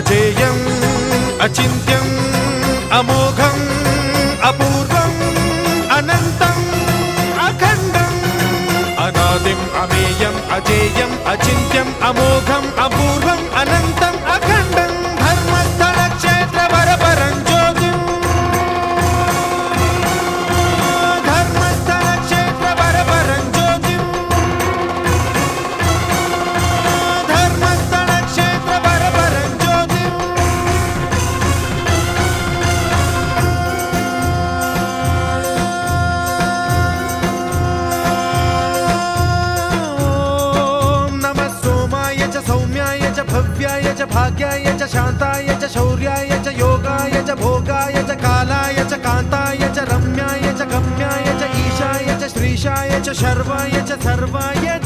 अजेयम् अचिन्त्यम् अमोघम् अपूर्वम् अनन्तम् अखण्डम् अनादिम् अमेयम् अजेयम् अचिन्त्यम् अमोघम् अपूर्वम् अनन्तम् अखण्डम् धर्मस्थल क्षेत्र वरपरं ज्योतिम् धर्मस्थल क्षेत्र वरपरं ज्योतिम् धर्मस्थल क्षेत्र वरपरं ज्योतिम् सौम्याय च भव्याय च भाग्याय च शान्ताय च शौर्याय च योगाय च भोगाय च कालाय च कान्ताय च रम्याय च गम्याय च ईशाय च श्रीशाय च शर्वाय च सर्वाय